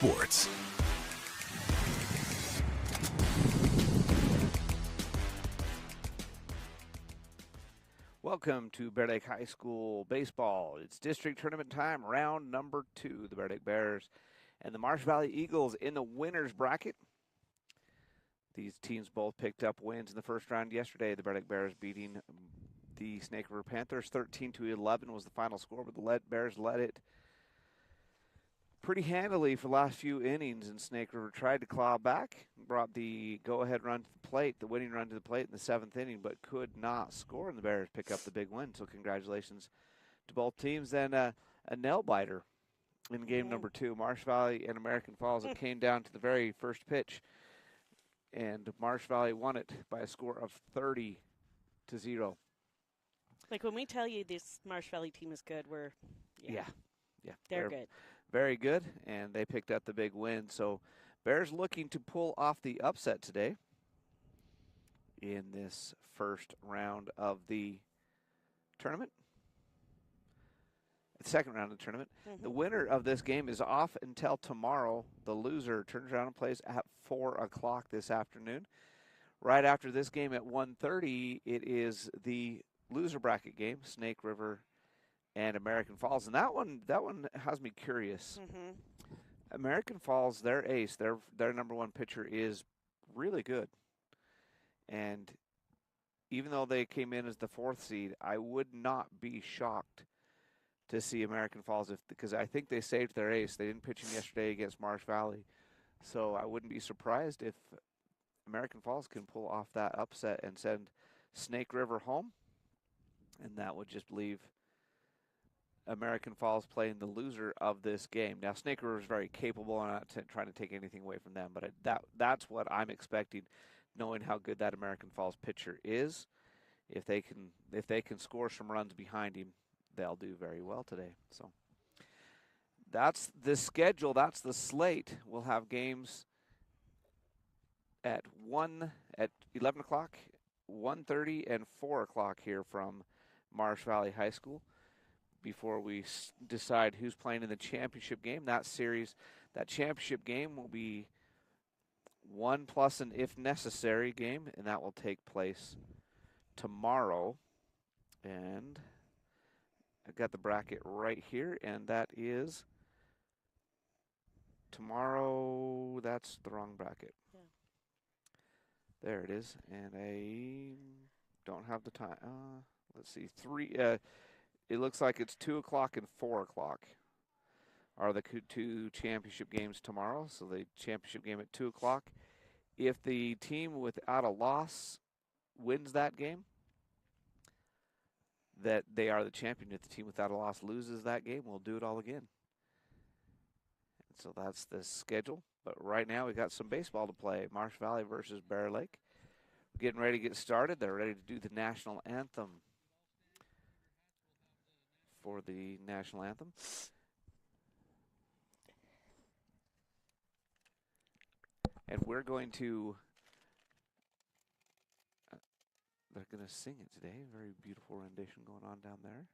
Sports. Welcome to Bear Lake High School baseball. It's district tournament time, round number 2. The Bear Lake Bears and the Marsh Valley Eagles in the winners bracket. These teams both picked up wins in the first round yesterday. The Bear Lake Bears beating the Snake River Panthers 13-11 was the final score, but the Bears led it pretty handily for the last few innings, and Snake River tried to claw back, brought the go-ahead run to the plate, the winning run to the plate in the 7th inning, but could not score, and the Bears pick up the big win. So congratulations to both teams. Then a nail-biter in game number 2, Marsh Valley and American Falls. It came down to the very first pitch, and Marsh Valley won it by a score of 30-0. Like when we tell you this Marsh Valley team is good, Yeah. They're good. Very good, and they picked up the big win. So Bears looking to pull off the upset today in this first round of the tournament. The second round of the tournament. Mm-hmm. The winner of this game is off until tomorrow. The loser turns around and plays at 4 o'clock this afternoon. Right after this game at 1:30, it is the loser bracket game, Snake River and American Falls, and that one has me curious. Mm-hmm. American Falls, their ace, their number one pitcher is really good, and even though they came in as the 4th seed, I would not be shocked to see American Falls because I think they saved their ace. They didn't pitch him yesterday against Marsh Valley, so I wouldn't be surprised if American Falls can pull off that upset and send Snake River home, and that would just leave American Falls playing the loser of this game. Now, Snake River is very capable, and I'm not trying to take anything away from them, but that's what I'm expecting, knowing how good that American Falls pitcher is. If they can score some runs behind him, they'll do very well today. So that's the schedule. That's the slate. We'll have games at 11 o'clock, 1:30, and 4 o'clock here from Marsh Valley High School before we decide who's playing in the championship game. That championship game will be 1 plus an if necessary game, and that will take place tomorrow. And I got the bracket right here, and that is tomorrow. That's the wrong bracket. Yeah. There it is, and I don't have the time. Let's see, 3. It looks like it's 2 o'clock and 4 o'clock are the 2 championship games tomorrow. So the championship game at 2 o'clock. If the team without a loss wins that game, that they are the champion. If the team without a loss loses that game, we'll do it all again. And so that's the schedule. But right now we got some baseball to play. Marsh Valley versus Bear Lake. We're getting ready to get started. They're ready to do the national anthem. For the national anthem. And we're going to, they're going to sing it today. Very beautiful rendition going on down there.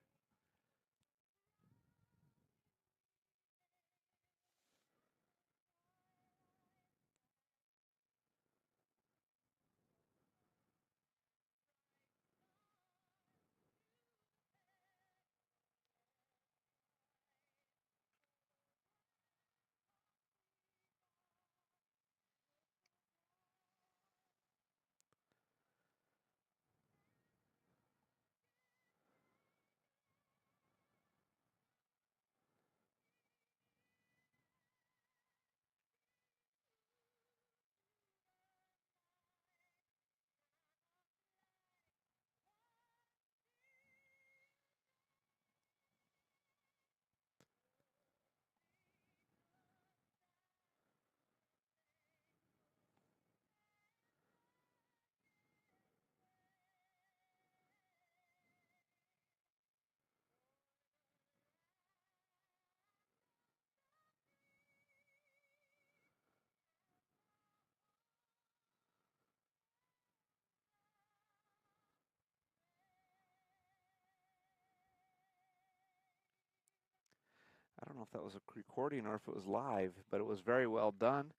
don't know if that was a recording or if it was live, but it was very well done.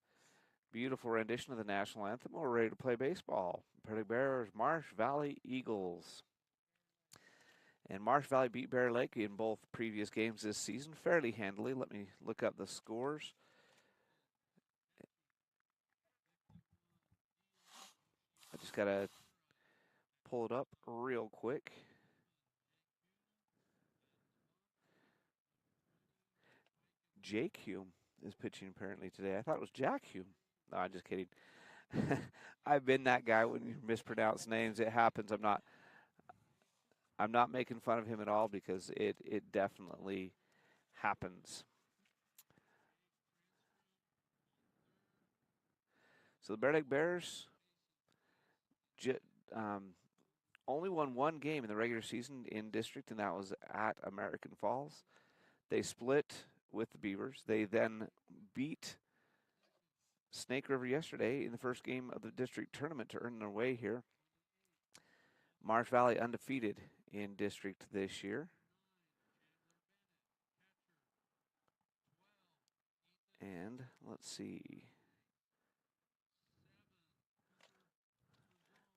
Beautiful rendition of the national anthem. We're ready to play baseball. Bear Lake Bears, Marsh Valley Eagles. And Marsh Valley beat Bear Lake in both previous games this season fairly handily. Let me look up the scores. I just got to pull it up real quick. Jake Hume is pitching apparently today. I thought it was Jack Hume. No, I'm just kidding. I've been that guy when you mispronounce names. It happens. I'm not making fun of him at all because it definitely happens. So the Bear Lake Bears only won one game in the regular season in district, and that was at American Falls. They split with the Beavers. They then beat Snake River yesterday in the first game of the district tournament to earn their way here. Marsh Valley undefeated in district this year. And let's see.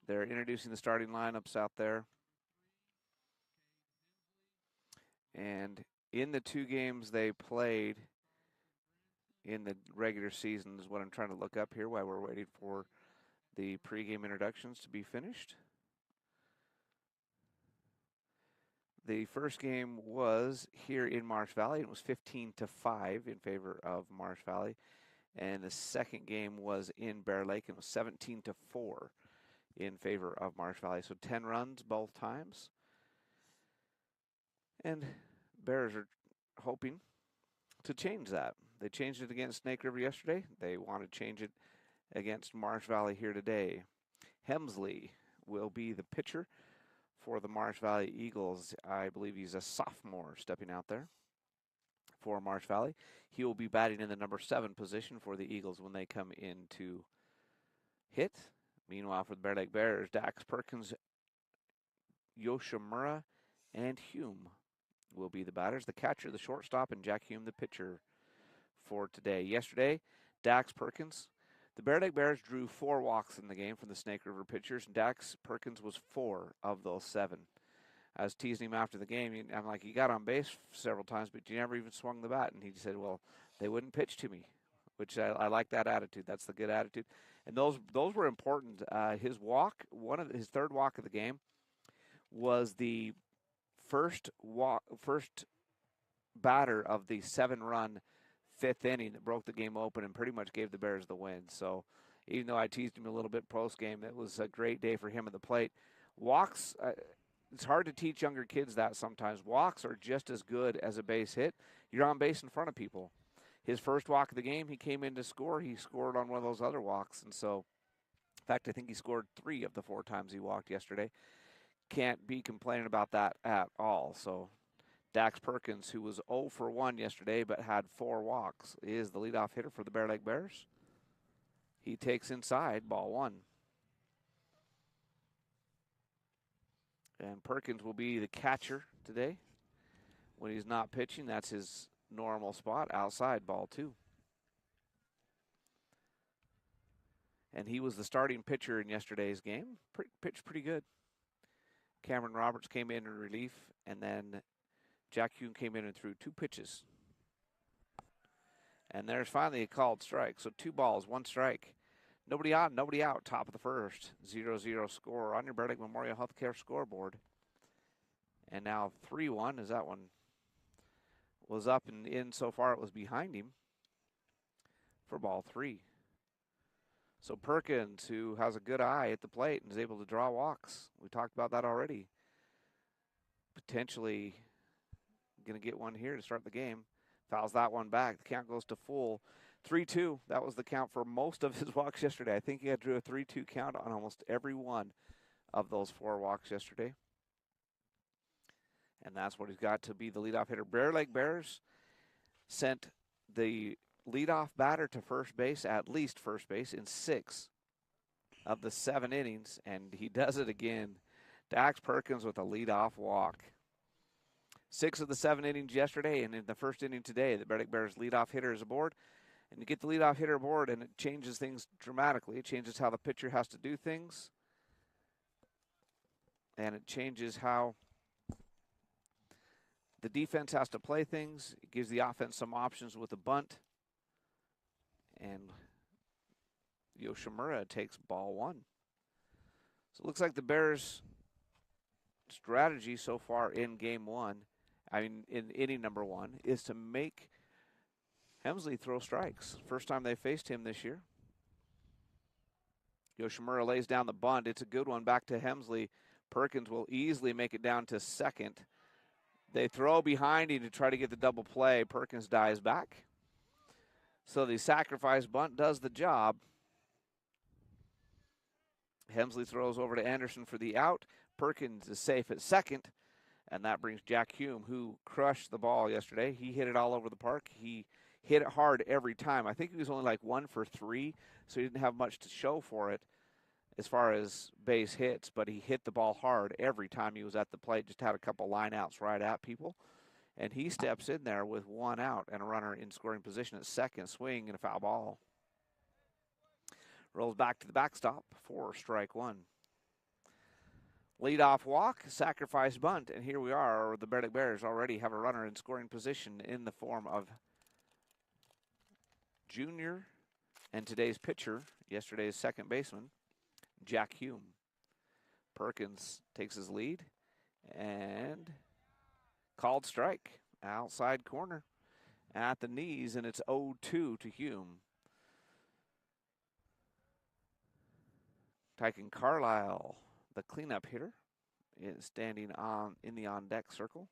They're introducing the starting lineups out there. And in the two games they played in the regular season is what I'm trying to look up here while we're waiting for the pregame introductions to be finished. The first game was here in Marsh Valley. It was 15-5 in favor of Marsh Valley. And the second game was in Bear Lake, and it was 17-4 in favor of Marsh Valley. So 10 runs both times. And Bears are hoping to change that. They changed it against Snake River yesterday. They want to change it against Marsh Valley here today. Hemsley will be the pitcher for the Marsh Valley Eagles. I believe he's a sophomore stepping out there for Marsh Valley. He will be batting in the number 7 position for the Eagles when they come in to hit. Meanwhile, for the Bear Lake Bears, Dax Perkins, Yoshimura, and Hume will be the batters. The catcher, the shortstop, and Jack Hume, the pitcher for today. Yesterday, Dax Perkins, the Bear Lake Bears drew 4 walks in the game from the Snake River pitchers, and Dax Perkins was 4 of those 7. I was teasing him after the game. I'm like, you got on base several times, but you never even swung the bat. And he said, well, they wouldn't pitch to me, which I like that attitude. That's the good attitude. And those were important. His walk, his third walk of the game, was the first batter of the 7-run 5th inning that broke the game open and pretty much gave the Bears the win. So even though I teased him a little bit post-game, it was a great day for him at the plate. Walks, it's hard to teach younger kids that sometimes. Walks are just as good as a base hit. You're on base in front of people. His first walk of the game, he came in to score. He scored on one of those other walks. And so, in fact, I think he scored 3 of the 4 times he walked yesterday. Can't be complaining about that at all. So Dax Perkins, who was 0 for 1 yesterday but had 4 walks, is the leadoff hitter for the Bear Lake Bears. He takes inside, ball 1. And Perkins will be the catcher today. When he's not pitching, that's his normal spot, outside, ball 2. And he was the starting pitcher in yesterday's game. Pitched pretty good. Cameron Roberts came in relief, and then Jack Hume came in and threw 2 pitches. And there's finally a called strike. So 2 balls, 1 strike. Nobody on, nobody out, top of the first. 0-0 score on your Bear Lake Memorial Healthcare scoreboard. And now 3-1, as that one was up and in so far, it was behind him for ball 3. So Perkins, who has a good eye at the plate and is able to draw walks. We talked about that already. Potentially going to get one here to start the game. Fouls that one back. The count goes to full. 3-2. That was the count for most of his walks yesterday. I think he had drew a 3-2 count on almost every one of those 4 walks yesterday. And that's what he's got to be the leadoff hitter. Bear Lake Bears sent the leadoff batter to first base, at least first base, in 6 of the 7 innings, and he does it again. Dax Perkins with a leadoff walk. 6 of the 7 innings yesterday, and in the first inning today, the Bear Lake Bears leadoff hitter is aboard. And you get the leadoff hitter aboard, and it changes things dramatically. It changes how the pitcher has to do things, and it changes how the defense has to play things. It gives the offense some options with a bunt. And Yoshimura takes ball 1. So it looks like the Bears' strategy so far in game 1, in inning number 1, is to make Hemsley throw strikes. First time they faced him this year. Yoshimura lays down the bunt. It's a good one back to Hemsley. Perkins will easily make it down to second. They throw behind him to try to get the double play. Perkins dives back. So the sacrifice bunt does the job. Hemsley throws over to Anderson for the out. Perkins is safe at second. And that brings Jack Hume, who crushed the ball yesterday. He hit it all over the park. He hit it hard every time. I think he was only like 1 for 3, so he didn't have much to show for it as far as base hits, but he hit the ball hard every time he was at the plate. Just had a couple line outs right at people. And he steps in there with 1 out and a runner in scoring position at second, swing and a foul ball. Rolls back to the backstop for strike 1. Leadoff walk, sacrifice bunt, and here we are. The Bear Lake Bears already have a runner in scoring position in the form of junior and today's pitcher, yesterday's second baseman, Jack Hume. Perkins takes his lead and called strike. Outside corner at the knees, and it's 0-2 to Hume. Tyken Carlisle, the cleanup hitter, is standing in the on-deck circle.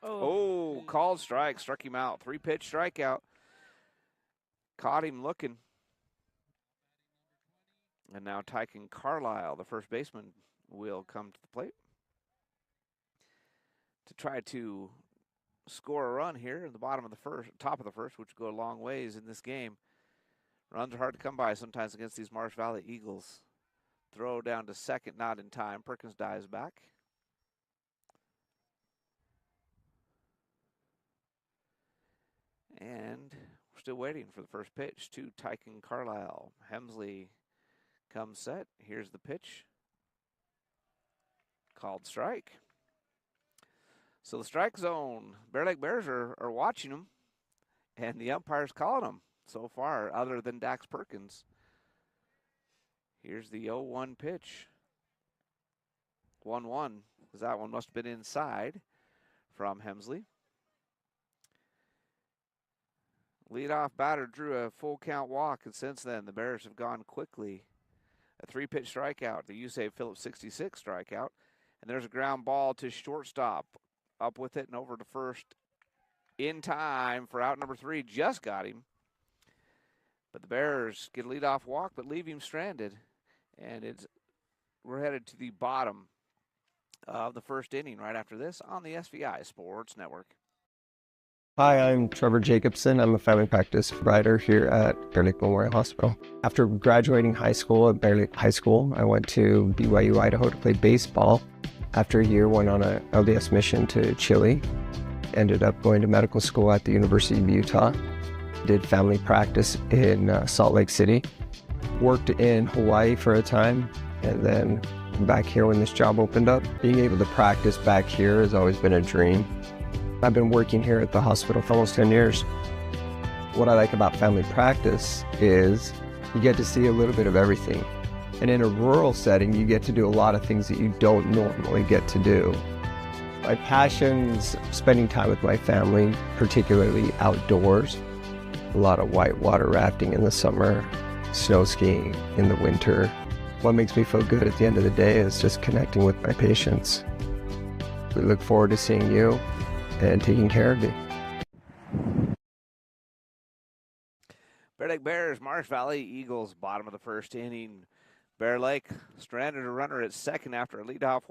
Oh, called strike, struck him out. 3-pitch strikeout. Caught him looking. And now Tyken Carlisle, the first baseman, will come to the plate to try to score a run here in the bottom of the first, top of the first, which go a long ways in this game. Runs are hard to come by sometimes against these Marsh Valley Eagles. Throw down to second, not in time. Perkins dives back. And we're still waiting for the first pitch to Tyken Carlisle. Hemsley comes set. Here's the pitch. Called strike. So the strike zone, Bear Lake Bears are watching them, and the umpire's calling them so far, other than Dax Perkins. Here's the 0-1 pitch. 1-1, because that one must have been inside from Hemsley. Leadoff batter drew a full count walk, and since then the Bears have gone quickly. A 3-pitch strikeout, the Usain Phillips 66 strikeout, and there's a ground ball to shortstop. Up with it and over to first in time for out number 3. Just got him. But the Bears get a leadoff walk, but leave him stranded. And we're headed to the bottom of the first inning right after this on the SVI Sports Network. Hi, I'm Trevor Jacobson. I'm a family practice provider here at Bear Lake Memorial Hospital. After graduating high school at Bear Lake High School, I went to BYU, Idaho to play baseball. After a year, went on a LDS mission to Chile. Ended up going to medical school at the University of Utah. Did family practice in Salt Lake City. Worked in Hawaii for a time, and then back here when this job opened up. Being able to practice back here has always been a dream. I've been working here at the hospital for almost 10 years. What I like about family practice is you get to see a little bit of everything. And in a rural setting, you get to do a lot of things that you don't normally get to do. My passion's spending time with my family, particularly outdoors. A lot of whitewater rafting in the summer, snow skiing in the winter. What makes me feel good at the end of the day is just connecting with my patients. We look forward to seeing you and taking care of you. Bear Lake Bears, Marsh Valley Eagles, bottom of the first inning. Bear Lake stranded a runner at second after a leadoff